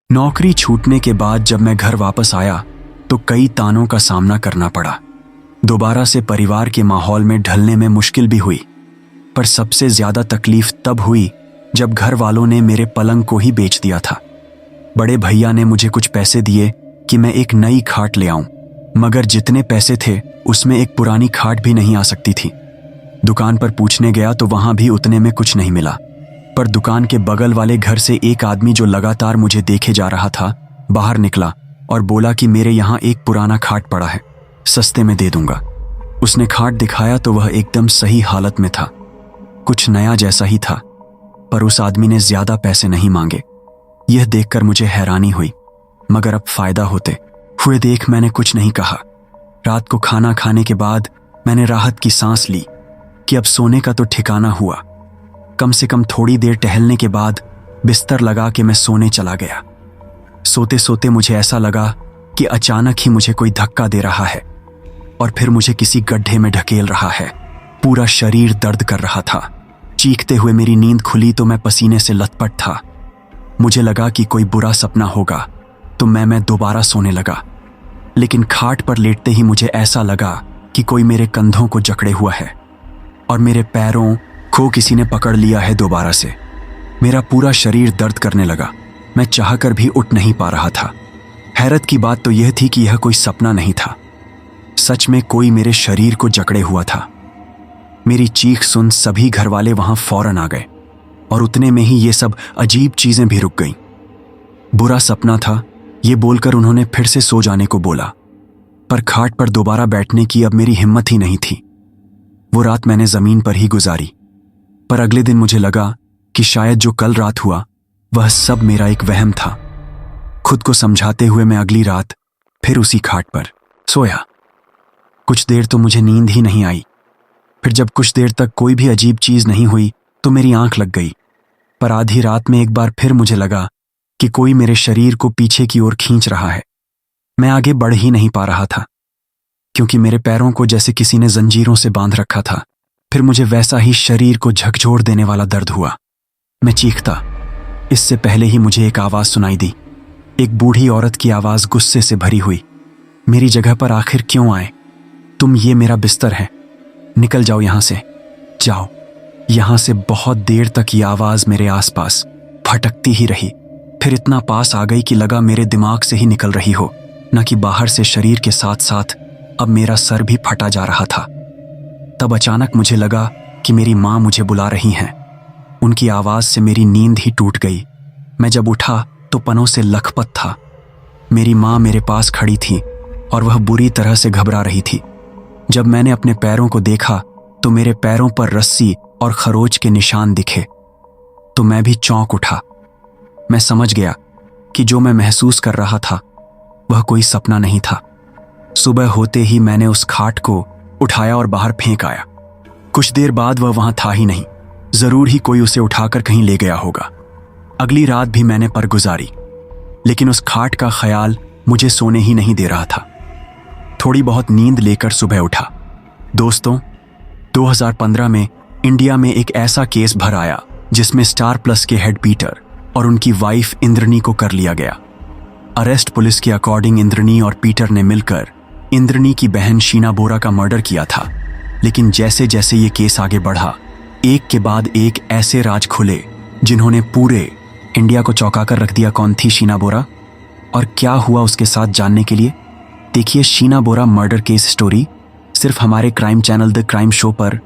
नौकरी छूटने के बाद जब मैं घर वापस आया तो कई तानों का सामना करना पड़ा। दोबारा से परिवार के माहौल में ढलने में मुश्किल भी हुई, पर सबसे ज्यादा तकलीफ तब हुई जब घर वालों ने मेरे पलंग को ही बेच दिया था। बड़े भैया ने मुझे कुछ पैसे दिए कि मैं एक नई खाट ले आऊं, मगर जितने पैसे थे उसमें एक पुरानी खाट भी नहीं आ सकती थी। दुकान पर पूछने गया तो वहां भी उतने में कुछ नहीं मिला, पर दुकान के बगल वाले घर से एक आदमी जो लगातार मुझे देखे जा रहा था बाहर निकला और बोला कि मेरे यहाँ एक पुराना खाट पड़ा है, सस्ते में दे दूंगा। उसने खाट दिखाया तो वह एकदम सही हालत में था, कुछ नया जैसा ही था, पर उस आदमी ने ज्यादा पैसे नहीं मांगे। यह देखकर मुझे हैरानी हुई, मगर अब फायदा होते हुए देख मैंने कुछ नहीं कहा। रात को खाना खाने के बाद मैंने राहत की सांस ली कि अब सोने का तो ठिकाना हुआ। कम से कम थोड़ी देर टहलने के बाद बिस्तर लगा के मैं सोने चला गया। सोते सोते मुझे ऐसा लगा कि अचानक ही मुझे कोई धक्का दे रहा है और फिर मुझे किसी गड्ढे में ढकेल रहा है। पूरा शरीर दर्द कर रहा था। चीखते हुए मेरी नींद खुली तो मैं पसीने से लथपथ था। मुझे लगा कि कोई बुरा सपना होगा तो मैं दोबारा सोने लगा, लेकिन खाट पर लेटते ही मुझे ऐसा लगा कि कोई मेरे कंधों को जकड़े हुआ है और मेरे पैरों को किसी ने पकड़ लिया है दोबारा से। मेरा पूरा शरीर दर्द करने लगा। मैं चाहकर भी उठ नहीं पा रहा था। हैरत की बात तो यह थी कि यह कोई सपना नहीं था, सच में कोई मेरे शरीर को जकड़े हुआ था। मेरी चीख सुन सभी घरवाले वहां फौरन आ गए और उतने में ही ये सब अजीब चीजें भी रुक गईं। बुरा सपना था ये बोलकर उन्होंने फिर से सो जाने को बोला, पर खाट पर दोबारा बैठने की अब मेरी हिम्मत ही नहीं थी। वो रात मैंने जमीन पर ही गुजारी, पर अगले दिन मुझे लगा कि शायद जो कल रात हुआ वह सब मेरा एक वहम था। खुद को समझाते हुए मैं अगली रात फिर उसी खाट पर सोया। कुछ देर तो मुझे नींद ही नहीं आई। फिर जब कुछ देर तक कोई भी अजीब चीज नहीं हुई तो मेरी आंख लग गई, पर आधी रात में एक बार फिर मुझे लगा कि कोई मेरे शरीर को पीछे की ओर खींच रहा है। मैं आगे बढ़ ही नहीं पा रहा था, क्योंकि मेरे पैरों को जैसे किसी ने जंजीरों से बांध रखा था। फिर मुझे वैसा ही शरीर को झकझोर देने वाला दर्द हुआ। मैं चीखता। इससे पहले ही मुझे एक आवाज सुनाई दी, एक बूढ़ी औरत की आवाज गुस्से से भरी हुई। मेरी जगह पर आखिर क्यों आए तुम? ये मेरा बिस्तर है, निकल जाओ यहां से, जाओ यहां से। बहुत देर तक ये आवाज मेरे आसपास भटकती ही रही, फिर इतना पास आ गई कि लगा मेरे दिमाग से ही निकल रही हो, न कि बाहर से। शरीर के साथ साथ अब मेरा सर भी फटा जा रहा था। तब अचानक मुझे लगा कि मेरी माँ मुझे बुला रही हैं। उनकी आवाज से मेरी नींद ही टूट गई। मैं जब उठा तो पनों से लखपत था। मेरी माँ मेरे पास खड़ी थी और वह बुरी तरह से घबरा रही थी। जब मैंने अपने पैरों को देखा तो मेरे पैरों पर रस्सी और खरोच के निशान दिखे तो मैं भी चौंक उठा। मैं समझ गया कि जो मैं महसूस कर रहा था वह कोई सपना नहीं था। सुबह होते ही मैंने उस खाट को उठाया और बाहर फेंक आया। कुछ देर बाद वह वहां था ही नहीं। जरूर ही कोई उसे उठाकर कहीं ले गया होगा। अगली रात भी मैंने पर गुजारी, लेकिन उस खाट का ख्याल मुझे सोने ही नहीं दे रहा था। थोड़ी बहुत नींद लेकर सुबह उठा। दोस्तों, 2015 में इंडिया में एक ऐसा केस भर आया जिसमें स्टार प्लस के हेड पीटर और उनकी वाइफ इंद्रनी को कर लिया गया अरेस्ट। पुलिस के अकॉर्डिंग इंद्रनी और पीटर ने मिलकर इंद्रनी की बहन शीना बोरा का मर्डर किया था। लेकिन जैसे जैसे ये केस आगे बढ़ा, एक के बाद एक ऐसे राज खुले जिन्होंने पूरे इंडिया को चौंका कर रख दिया। कौन थी शीना बोरा और क्या हुआ उसके साथ, जानने के लिए देखिए शीना बोरा मर्डर केस स्टोरी सिर्फ हमारे crime channel the crime show पर,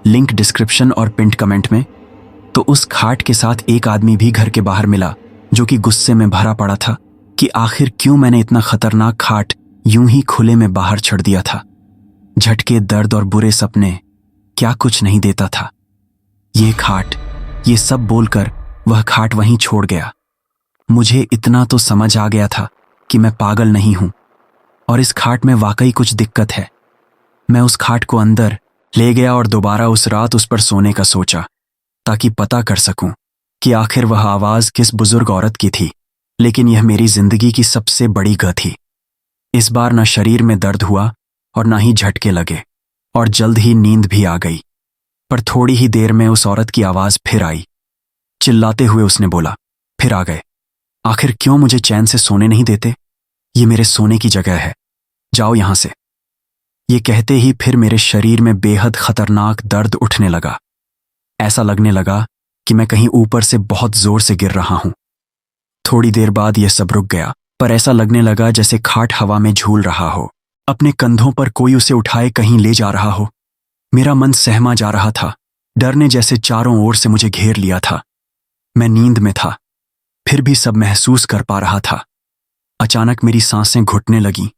लिंक डिस्क्रिप्शन और पिंड कमेंट में। तो उस खाट के साथ एक आदमी भी घर के बाहर मिला जो कि गुस्से में भरा पड़ा था कि आखिर क्यों मैंने इतना खतरनाक खाट यूं ही खुले में बाहर छोड़ दिया था। झटके, दर्द और बुरे सपने, क्या कुछ नहीं देता था ये खाट। ये सब बोलकर वह खाट वहीं छोड़ गया। मुझे इतना तो समझ आ गया था कि मैं पागल नहीं हूं और इस खाट में वाकई कुछ दिक्कत है। मैं उस खाट को अंदर ले गया और दोबारा उस रात उस पर सोने का सोचा, ताकि पता कर सकूं कि आखिर वह आवाज किस बुजुर्ग औरत की थी। लेकिन यह मेरी जिंदगी की सबसे बड़ी गं थी। इस बार न शरीर में दर्द हुआ और न ही झटके लगे, और जल्द ही नींद भी आ गई। पर थोड़ी ही देर में उस औरत की आवाज फिर आई। चिल्लाते हुए उसने बोला, फिर आ गए। आखिर क्यों मुझे चैन से सोने नहीं देते? ये मेरे सोने की जगह है, जाओ यहां से। ये कहते ही फिर मेरे शरीर में बेहद खतरनाक दर्द उठने लगा। ऐसा लगने लगा कि मैं कहीं ऊपर से बहुत जोर से गिर रहा हूं। थोड़ी देर बाद यह सब रुक गया, पर ऐसा लगने लगा जैसे खाट हवा में झूल रहा हो, अपने कंधों पर कोई उसे उठाए कहीं ले जा रहा हो। मेरा मन सहमा जा रहा था, डर ने जैसे चारों ओर से मुझे घेर लिया था। मैं नींद में था, फिर भी सब महसूस कर पा रहा था। अचानक मेरी सांसें घुटने लगीं।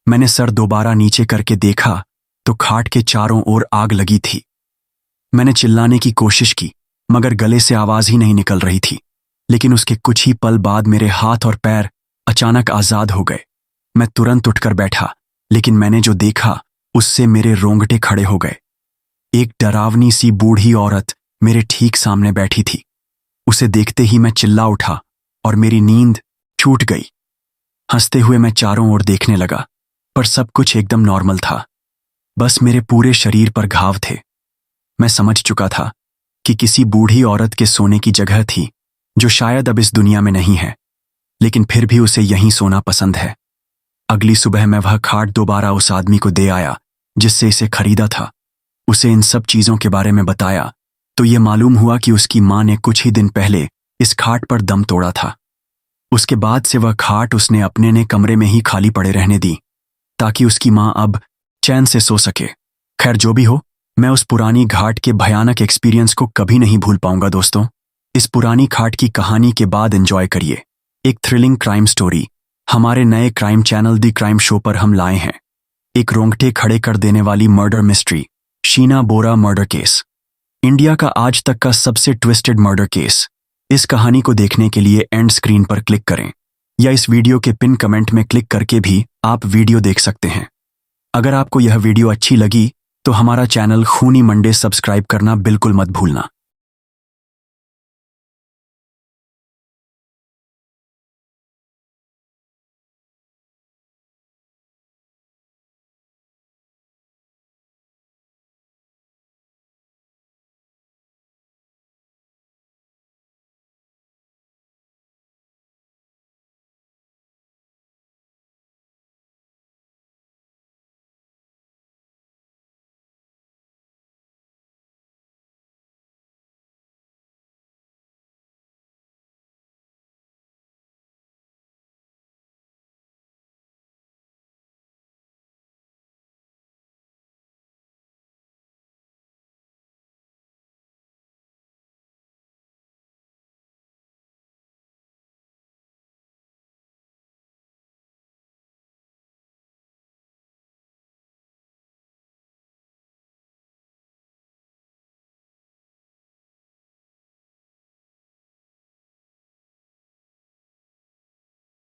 मैंने सर दोबारा नीचे करके देखा तो खाट के चारों ओर आग लगी थी। मैंने चिल्लाने की कोशिश की, मगर गले से आवाज ही नहीं निकल रही थी। लेकिन उसके कुछ ही पल बाद मेरे हाथ और पैर अचानक आजाद हो गए। मैं तुरंत उठकर बैठा, लेकिन मैंने जो देखा उससे मेरे रोंगटे खड़े हो गए। एक डरावनी सी बूढ़ी औरत मेरे ठीक सामने बैठी थी। उसे देखते ही मैं चिल्ला उठा और मेरी नींद छूट गई। हंसते हुए मैं चारों ओर देखने लगा, पर सब कुछ एकदम नॉर्मल था। बस मेरे पूरे शरीर पर घाव थे। मैं समझ चुका था कि किसी बूढ़ी औरत के सोने की जगह थी, जो शायद अब इस दुनिया में नहीं है, लेकिन फिर भी उसे यहीं सोना पसंद है। अगली सुबह मैं वह खाट दोबारा उस आदमी को दे आया जिससे इसे खरीदा था। उसे इन सब चीजों के बारे में बताया तो ये मालूम हुआ कि उसकी मां ने कुछ ही दिन पहले इस खाट पर दम तोड़ा था। उसके बाद से वह खाट उसने अपने ने कमरे में ही खाली पड़े रहने दी, ताकि उसकी मां अब चैन से सो सके। खैर जो भी हो, मैं उस पुरानी घाट के भयानक एक्सपीरियंस को कभी नहीं भूल पाऊंगा दोस्तों। इस पुरानी खाट की कहानी के बाद एंजॉय करिए एक थ्रिलिंग क्राइम स्टोरी हमारे नए क्राइम चैनल दी क्राइम शो पर हम लाए हैं। एक रोंगटे खड़े कर देने वाली मर्डर मिस्ट्री, शीना बोरा मर्डर केस, इंडिया का आज तक का सबसे ट्विस्टेड मर्डर केस। इस कहानी को देखने के लिए एंड स्क्रीन पर क्लिक करें, या इस वीडियो के पिन कमेंट में क्लिक करके भी आप वीडियो देख सकते हैं। अगर आपको यह वीडियो अच्छी लगी तो हमारा चैनल खूनी मंडे सब्सक्राइब करना बिल्कुल मत भूलना।